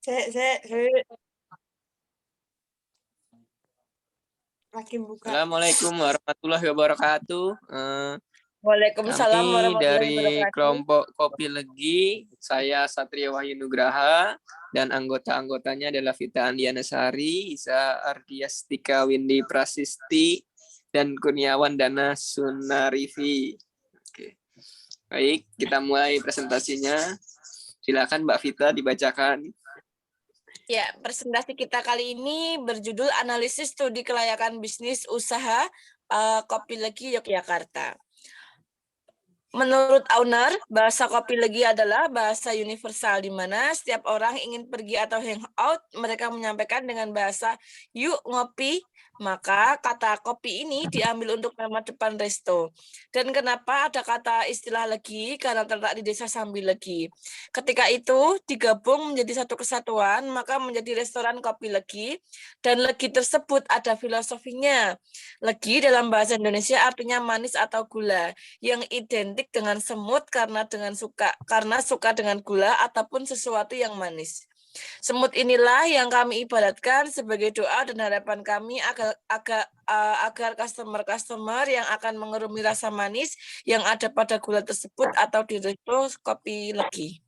Saya lagi buka. Assalamualaikum warahmatullahi wabarakatuh. Waalaikumsalam Kami warahmatullahi dari wabarakatuh. kelompok Kopi Legi, saya Satria Wahyu Nugraha, dan anggota-anggotanya adalah Vita Andiana Sari, Isa Ardiastika Windy Prasisti, dan Kurniawan Dana Sunarifi. Oke. Baik, kita mulai presentasinya. Silakan Mbak Vita dibacakan. Ya, presentasi kita kali ini berjudul Analisis Studi Kelayakan Bisnis Usaha Kopi Legi Yogyakarta. Menurut owner, bahasa Kopi Legi adalah bahasa universal di mana setiap orang ingin pergi atau hangout, mereka menyampaikan dengan bahasa yuk ngopi. Maka kata kopi ini diambil untuk nama depan resto. Dan kenapa ada kata istilah Legi? Karena terletak di desa Sambil Legi. Ketika itu digabung menjadi satu kesatuan, maka menjadi restoran Kopi Legi. Dan Legi tersebut ada filosofinya. Legi dalam bahasa Indonesia artinya manis atau gula, yang identik dengan semut karena suka dengan gula ataupun sesuatu yang manis. Semut inilah yang kami ibaratkan sebagai doa dan harapan kami agar customer yang akan mengerumi rasa manis yang ada pada gula tersebut atau di resto Kopi Legi.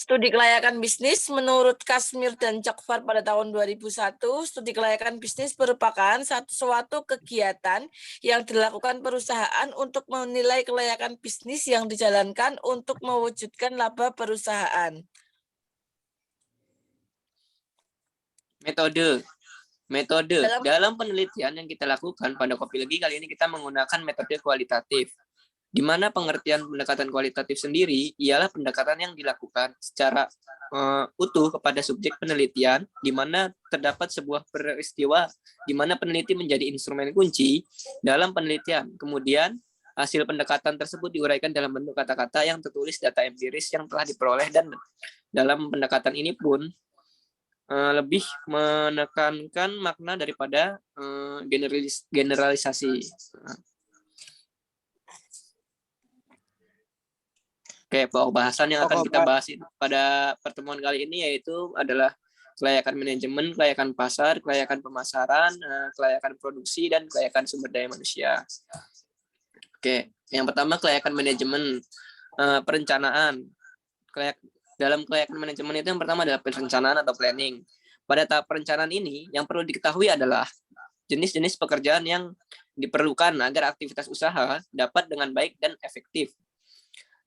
Studi kelayakan bisnis menurut Kasmir dan Cokfar pada tahun 2001, studi kelayakan bisnis merupakan suatu kegiatan yang dilakukan perusahaan untuk menilai kelayakan bisnis yang dijalankan untuk mewujudkan laba perusahaan. Metode. Dalam penelitian yang kita lakukan pada Kopi Legi kali ini kita menggunakan metode kualitatif. Di mana pengertian pendekatan kualitatif sendiri ialah pendekatan yang dilakukan secara utuh kepada subjek penelitian, di mana terdapat sebuah peristiwa di mana peneliti menjadi instrumen kunci dalam penelitian. Kemudian hasil pendekatan tersebut diuraikan dalam bentuk kata-kata yang tertulis data empiris yang telah diperoleh, dan dalam pendekatan ini pun lebih menekankan makna daripada generalisasi. Oke, bahasan yang akan kita bahas pada pertemuan kali ini yaitu adalah kelayakan manajemen, kelayakan pasar, kelayakan pemasaran, kelayakan produksi, dan kelayakan sumber daya manusia. Oke, yang pertama kelayakan manajemen, perencanaan. Dalam kelayakan manajemen itu yang pertama adalah perencanaan atau planning. Pada tahap perencanaan ini, yang perlu diketahui adalah jenis-jenis pekerjaan yang diperlukan agar aktivitas usaha dapat dengan baik dan efektif,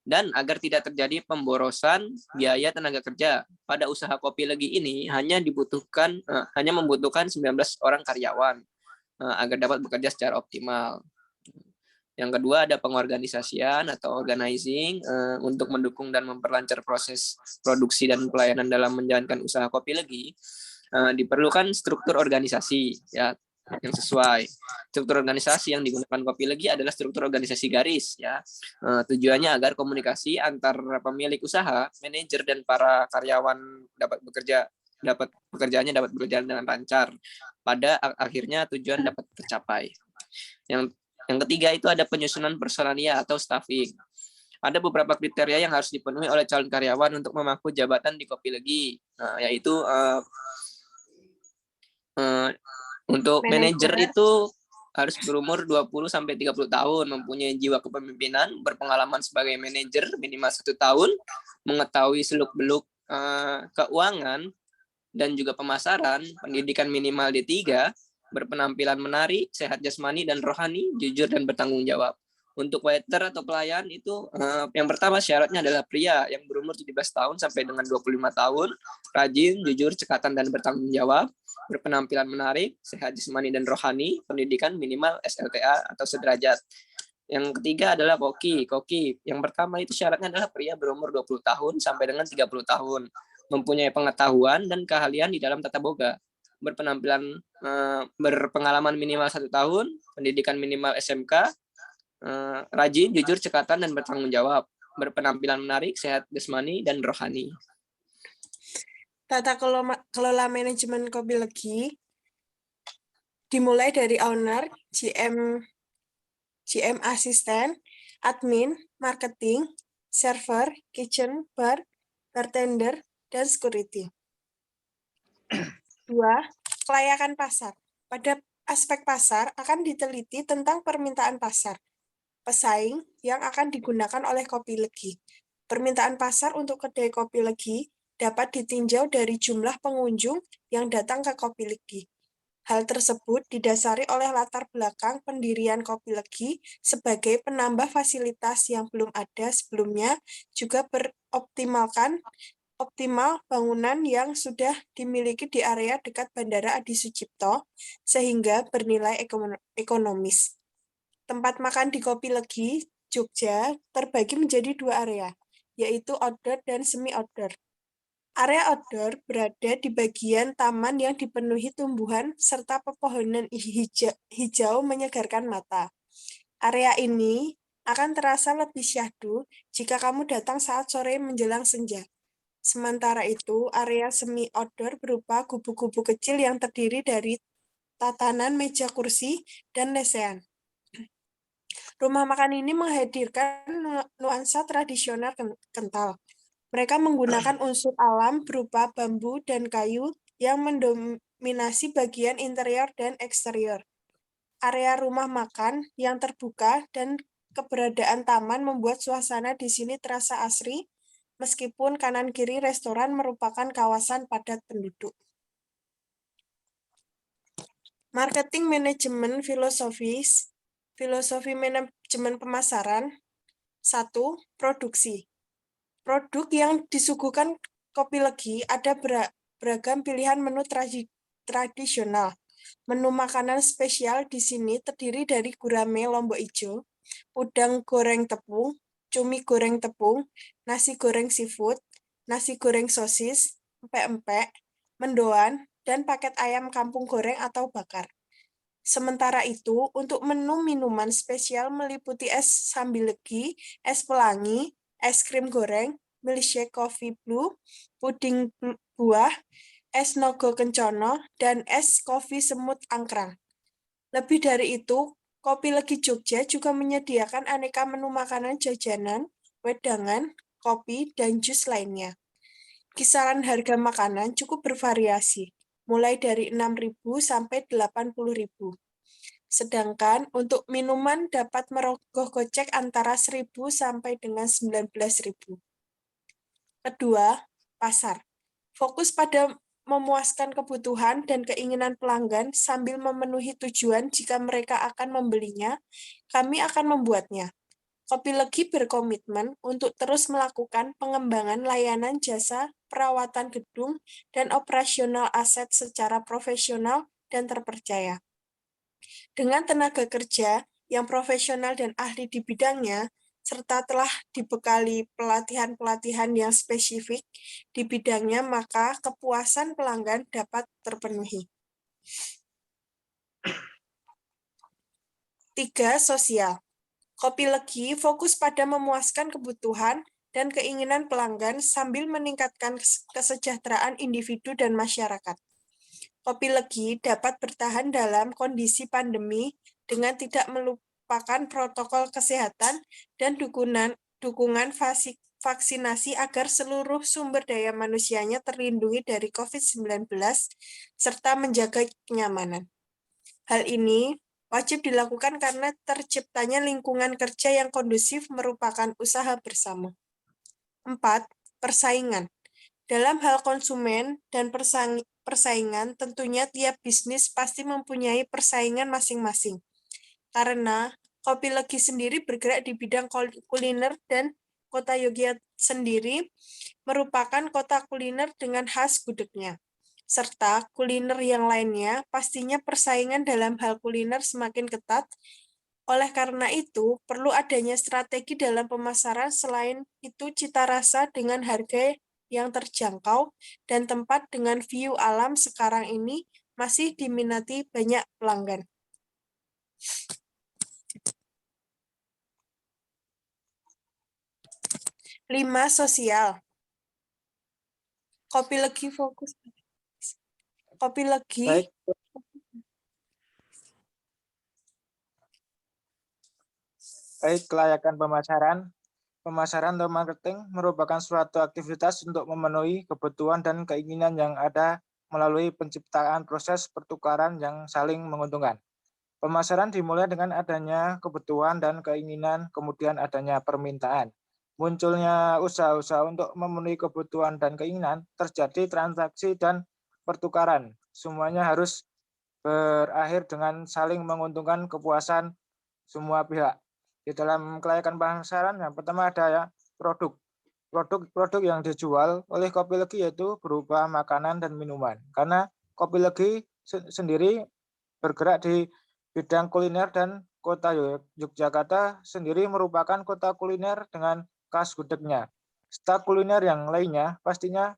dan agar tidak terjadi pemborosan biaya tenaga kerja. Pada usaha Kopi Legi ini hanya membutuhkan 19 orang karyawan agar dapat bekerja secara optimal. Yang kedua ada pengorganisasian atau organizing untuk mendukung dan memperlancar proses produksi dan pelayanan dalam menjalankan usaha Kopi Legi. Diperlukan struktur organisasi ya yang sesuai. Struktur organisasi yang digunakan Kopi Legi adalah struktur organisasi garis ya. Tujuannya agar komunikasi antar pemilik usaha, manajer, dan para karyawan pekerjaannya dapat berjalan dengan lancar. Pada akhirnya tujuan dapat tercapai. Yang ketiga itu ada penyusunan personalia atau staffing. Ada beberapa kriteria yang harus dipenuhi oleh calon karyawan untuk memangku jabatan di Kopi Legi, yaitu untuk manajer itu harus berumur 20-30 tahun, mempunyai jiwa kepemimpinan, berpengalaman sebagai manajer minimal 1 tahun, mengetahui seluk-beluk keuangan dan juga pemasaran, pendidikan minimal D3, berpenampilan menarik, sehat jasmani dan rohani, jujur dan bertanggung jawab. Untuk waiter atau pelayan itu yang pertama syaratnya adalah pria yang berumur 17 tahun sampai dengan 25 tahun, rajin, jujur, cekatan dan bertanggung jawab, berpenampilan menarik, sehat jasmani dan rohani, pendidikan minimal SLTA atau sederajat. Yang ketiga adalah koki. Yang pertama itu syaratnya adalah pria berumur 20 tahun sampai dengan 30 tahun, mempunyai pengetahuan dan keahlian di dalam tata boga, berpengalaman minimal 1 tahun, pendidikan minimal SMK, rajin, jujur, cekatan, dan bertanggung jawab, berpenampilan menarik, sehat jasmani, dan rohani. Tata kelola manajemen Kopi Legi dimulai dari owner, GM asisten, admin, marketing, server, kitchen, bar, bartender, dan security. 2. Kelayakan pasar. Pada aspek pasar akan diteliti tentang permintaan pasar, pesaing yang akan digunakan oleh Kopi Legi. Permintaan pasar untuk kedai Kopi Legi dapat ditinjau dari jumlah pengunjung yang datang ke Kopi Legi. Hal tersebut didasari oleh latar belakang pendirian Kopi Legi sebagai penambah fasilitas yang belum ada sebelumnya, juga optimal bangunan yang sudah dimiliki di area dekat Bandara Adi Sucipto, sehingga bernilai ekonomis. Tempat makan di Kopi Legi, Jogja, terbagi menjadi 2 area, yaitu outdoor dan semi-outdoor. Area outdoor berada di bagian taman yang dipenuhi tumbuhan serta pepohonan hijau menyegarkan mata. Area ini akan terasa lebih syahdu jika kamu datang saat sore menjelang senja. Sementara itu, area semi-outdoor berupa kubu-kubu kecil yang terdiri dari tatanan meja kursi dan lesehan. Rumah makan ini menghadirkan nuansa tradisional kental. Mereka menggunakan unsur alam berupa bambu dan kayu yang mendominasi bagian interior dan eksterior. Area rumah makan yang terbuka dan keberadaan taman membuat suasana di sini terasa asri, meskipun kanan-kiri restoran merupakan kawasan padat penduduk. Marketing manajemen filosofis, filosofi manajemen pemasaran. 1. Produksi. Produk yang disuguhkan Kopi Legi ada beragam pilihan menu tradisional. Menu makanan spesial di sini terdiri dari gurame lombok ijo, udang goreng tepung, cumi goreng tepung, nasi goreng seafood, nasi goreng sosis, empek-empek, mendoan, dan paket ayam kampung goreng atau bakar. Sementara itu, untuk menu minuman spesial meliputi es sambil legi, es pelangi, es krim goreng, milkshake coffee blue, puding buah, es nogo kencono, dan es kopi semut angkrang. Lebih dari itu, Kopi Legi Jogja juga menyediakan aneka menu makanan jajanan, wedangan, kopi, dan jus lainnya. Kisaran harga makanan cukup bervariasi, mulai dari 6.000 sampai 80.000. Sedangkan untuk minuman dapat merogoh kocek antara 1.000 sampai dengan 19.000. Kedua, pasar. Fokus pada memuaskan kebutuhan dan keinginan pelanggan sambil memenuhi tujuan jika mereka akan membelinya, kami akan membuatnya. Kopi Legi berkomitmen untuk terus melakukan pengembangan layanan jasa, perawatan gedung, dan operasional aset secara profesional dan terpercaya. Dengan tenaga kerja yang profesional dan ahli di bidangnya, serta telah dibekali pelatihan-pelatihan yang spesifik di bidangnya, maka kepuasan pelanggan dapat terpenuhi. 3. Sosial. Kopi Legi fokus pada memuaskan kebutuhan dan keinginan pelanggan sambil meningkatkan kesejahteraan individu dan masyarakat. Kopi Legi dapat bertahan dalam kondisi pandemi dengan tidak melupakan protokol kesehatan dan dukungan vaksinasi agar seluruh sumber daya manusianya terlindungi dari COVID-19 serta menjaga kenyamanan. Hal ini wajib dilakukan karena terciptanya lingkungan kerja yang kondusif merupakan usaha bersama. 4. Persaingan. Dalam hal konsumen dan persaingan, tentunya tiap bisnis pasti mempunyai persaingan masing-masing. Karena Kopi Legi sendiri bergerak di bidang kuliner dan Kota Yogyakarta sendiri merupakan kota kuliner dengan khas gudegnya. Serta kuliner yang lainnya, pastinya persaingan dalam hal kuliner semakin ketat. Oleh karena itu, perlu adanya strategi dalam pemasaran, selain itu cita rasa dengan harga yang terjangkau dan tempat dengan view alam sekarang ini masih diminati banyak pelanggan. 5. Sosial. Kopi Legi fokus. Kopi Legi. Baik. Baik, kelayakan pemasaran. Pemasaran atau marketing merupakan suatu aktivitas untuk memenuhi kebutuhan dan keinginan yang ada melalui penciptaan proses pertukaran yang saling menguntungkan. Pemasaran dimulai dengan adanya kebutuhan dan keinginan, kemudian adanya permintaan. Munculnya usaha-usaha untuk memenuhi kebutuhan dan keinginan, terjadi transaksi dan pertukaran. Semuanya harus berakhir dengan saling menguntungkan kepuasan semua pihak. Di dalam kelayakan pemasaran yang pertama ada ya produk. Produk yang dijual oleh Kopi Legi yaitu berupa makanan dan minuman. Karena Kopi Legi sendiri bergerak di bidang kuliner dan kota Yogyakarta sendiri merupakan kota kuliner dengan khas gudegnya. Serta kuliner yang lainnya pastinya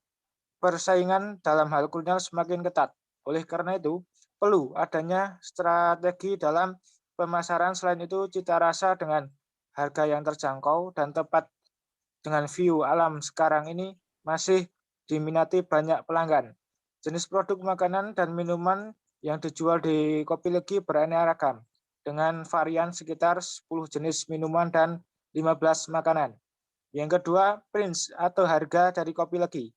persaingan dalam hal kuliner semakin ketat. Oleh karena itu, perlu adanya strategi dalam pemasaran, selain itu cita rasa dengan harga yang terjangkau dan tepat dengan view alam sekarang ini masih diminati banyak pelanggan. Jenis produk makanan dan minuman yang dijual di Kopi Legi beraneka ragam dengan varian sekitar 10 jenis minuman dan 15 makanan. Yang kedua, Prince atau harga dari Kopi Legi.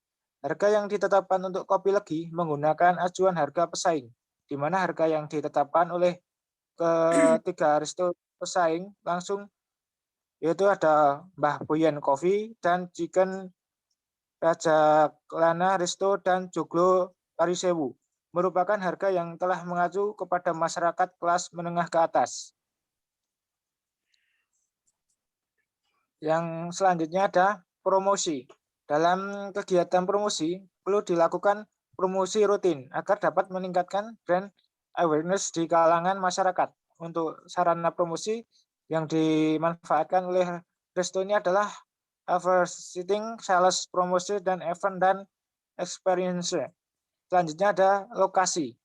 Harga yang ditetapkan untuk Kopi Legi menggunakan acuan harga pesaing, di mana harga yang ditetapkan oleh ketiga resto pesaing langsung yaitu ada Mbah Boyen Coffee dan Chicken Raja Lana Resto dan Joglo Parisewu, merupakan harga yang telah mengacu kepada masyarakat kelas menengah ke atas. Yang selanjutnya ada promosi. Dalam kegiatan promosi perlu dilakukan promosi rutin agar dapat meningkatkan brand awareness di kalangan masyarakat. Untuk sarana promosi yang dimanfaatkan oleh resto ini adalah advertising, sales, promosi, dan event dan experience. Selanjutnya ada lokasi.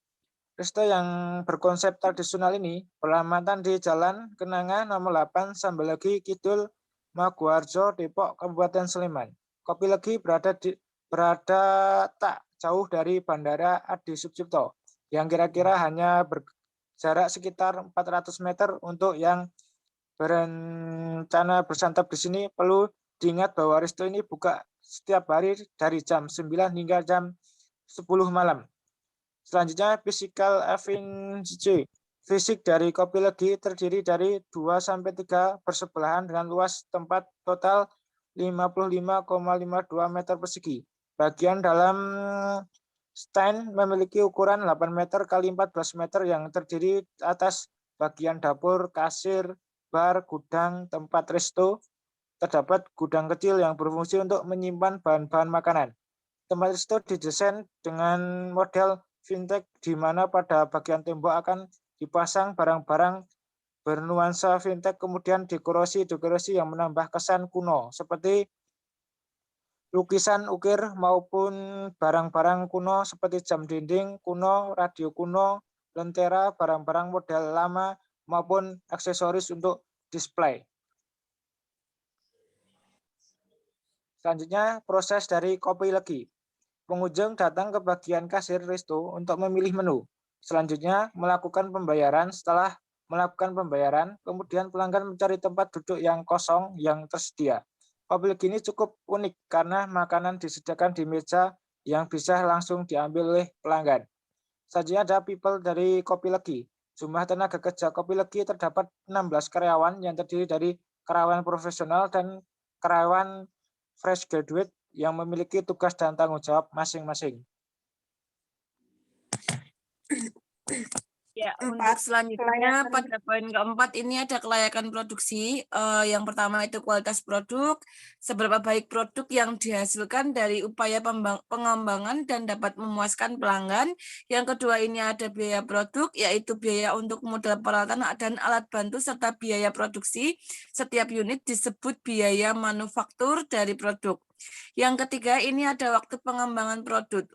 Resto yang berkonsep tradisional ini beralamat di Jalan Kenanga nomor 8 Sambal-Legi Kidul, Maguwarjo, Depok, Kabupaten Sleman. Kopi Legi berada tak jauh dari Bandara Adi Sucipto yang kira-kira hanya berjarak sekitar 400 meter. Untuk yang berencana bersantap di sini perlu diingat bahwa resto ini buka setiap hari dari jam 9 hingga jam 10 malam. Selanjutnya physical efficiency. Fisik dari Kopi Legi terdiri dari 2-3 bersebelahan dengan luas tempat total 55,52 meter persegi. Bagian dalam stand memiliki ukuran 8 meter x 14 meter yang terdiri atas bagian dapur, kasir, bar, gudang, tempat resto. Terdapat gudang kecil yang berfungsi untuk menyimpan bahan-bahan makanan. Tempat resto didesain dengan model vintage di mana pada bagian tembok akan dipasang barang-barang bernuansa vintage, kemudian dekorasi yang menambah kesan kuno seperti lukisan ukir maupun barang-barang kuno seperti jam dinding kuno, radio kuno, lentera, barang-barang model lama maupun aksesoris untuk display. Selanjutnya proses dari Kopi Legi. Pengunjung datang ke bagian kasir resto untuk memilih menu. Selanjutnya melakukan pembayaran. Setelah melakukan pembayaran, kemudian pelanggan mencari tempat duduk yang kosong yang tersedia. Kopi Legi ini cukup unik karena makanan disediakan di meja yang bisa langsung diambil oleh pelanggan. Selanjutnya ada people dari Kopi Legi. Jumlah tenaga kerja Kopi Legi terdapat 16 karyawan yang terdiri dari karyawan profesional dan karyawan fresh graduate yang memiliki tugas dan tanggung jawab masing-masing. Ya, untuk selanjutnya pada poin keempat ini ada kelayakan produksi. Yang pertama itu kualitas produk, seberapa baik produk yang dihasilkan dari upaya pengembangan dan dapat memuaskan pelanggan. Yang kedua ini ada biaya produk, yaitu biaya untuk modal peralatan dan alat bantu serta biaya produksi. Setiap unit disebut biaya manufaktur dari produk. Yang ketiga ini ada waktu pengembangan produk.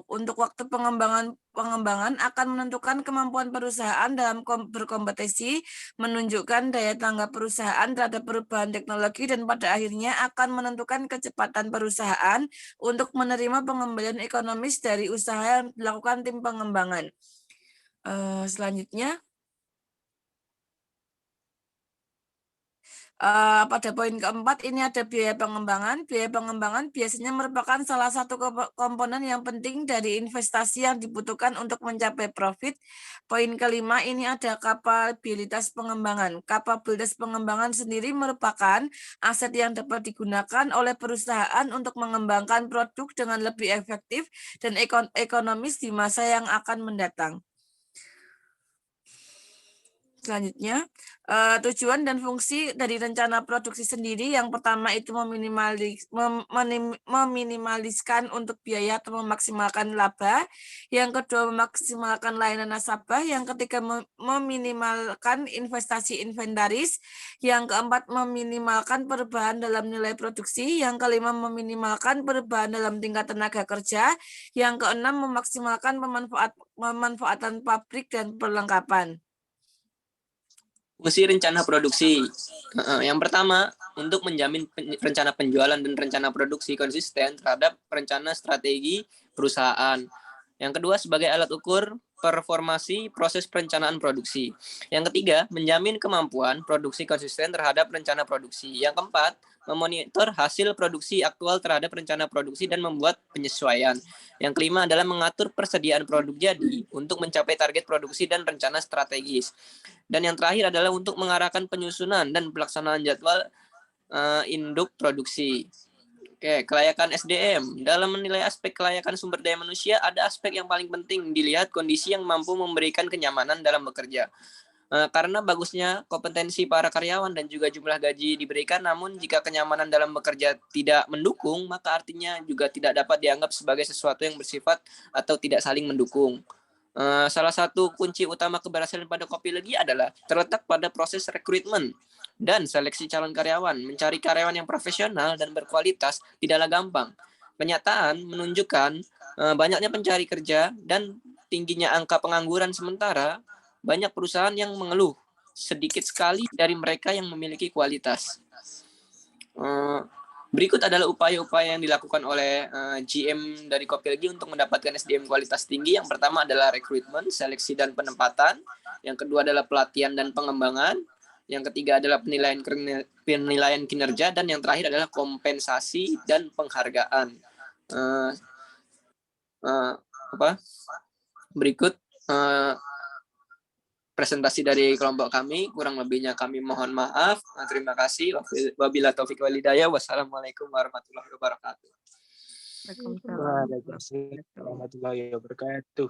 Untuk waktu pengembangan akan menentukan kemampuan perusahaan dalam berkompetisi, menunjukkan daya tanggap perusahaan terhadap perubahan teknologi, dan pada akhirnya akan menentukan kecepatan perusahaan untuk menerima pengembalian ekonomis dari usaha yang dilakukan tim pengembangan. Selanjutnya Pada poin keempat ini ada biaya pengembangan. Biaya pengembangan biasanya merupakan salah satu komponen yang penting dari investasi yang dibutuhkan untuk mencapai profit. Poin kelima ini ada kapabilitas pengembangan. Kapabilitas pengembangan sendiri merupakan aset yang dapat digunakan oleh perusahaan untuk mengembangkan produk dengan lebih efektif dan ekonomis di masa yang akan mendatang. Selanjutnya, tujuan dan fungsi dari rencana produksi sendiri. Yang pertama itu meminimaliskan untuk biaya atau memaksimalkan laba. Yang kedua, memaksimalkan layanan nasabah. Yang ketiga, meminimalkan investasi inventaris. Yang keempat, meminimalkan perubahan dalam nilai produksi. Yang kelima, meminimalkan perubahan dalam tingkat tenaga kerja. Yang keenam, memaksimalkan pemanfaatan pabrik dan perlengkapan. Fungsi rencana produksi. Yang pertama, untuk menjamin rencana penjualan dan rencana produksi konsisten terhadap rencana strategi perusahaan. Yang kedua, sebagai alat ukur performasi proses perencanaan produksi. Yang ketiga, menjamin kemampuan produksi konsisten terhadap rencana produksi. Yang keempat, memonitor hasil produksi aktual terhadap rencana produksi dan membuat penyesuaian. Yang kelima adalah mengatur persediaan produk jadi untuk mencapai target produksi dan rencana strategis. Dan yang terakhir adalah untuk mengarahkan penyusunan dan pelaksanaan jadwal induk produksi. Oke, kelayakan SDM. Dalam menilai aspek kelayakan sumber daya manusia, ada aspek yang paling penting dilihat kondisi yang mampu memberikan kenyamanan dalam bekerja. Karena bagusnya kompetensi para karyawan dan juga jumlah gaji diberikan, namun jika kenyamanan dalam bekerja tidak mendukung, maka artinya juga tidak dapat dianggap sebagai sesuatu yang bersifat atau tidak saling mendukung. Salah satu kunci utama keberhasilan pada Kopilogi adalah terletak pada proses rekrutmen dan seleksi calon karyawan. Mencari karyawan yang profesional dan berkualitas tidaklah gampang. Kenyataan menunjukkan banyaknya pencari kerja dan tingginya angka pengangguran sementara banyak perusahaan yang mengeluh sedikit sekali dari mereka yang memiliki kualitas. Berikut adalah upaya-upaya yang dilakukan oleh GM dari Kopilogi untuk mendapatkan SDM kualitas tinggi. Yang pertama adalah rekrutmen, seleksi dan penempatan. Yang kedua adalah pelatihan dan pengembangan. Yang ketiga adalah penilaian kinerja, dan yang terakhir adalah kompensasi dan penghargaan. Berikut presentasi dari kelompok kami, kurang lebihnya kami mohon maaf. Terima kasih. Wabillahi taufiq wal hidayah. Wassalamualaikum warahmatullahi wabarakatuh. Waalaikumsalam warahmatullahi wabarakatuh.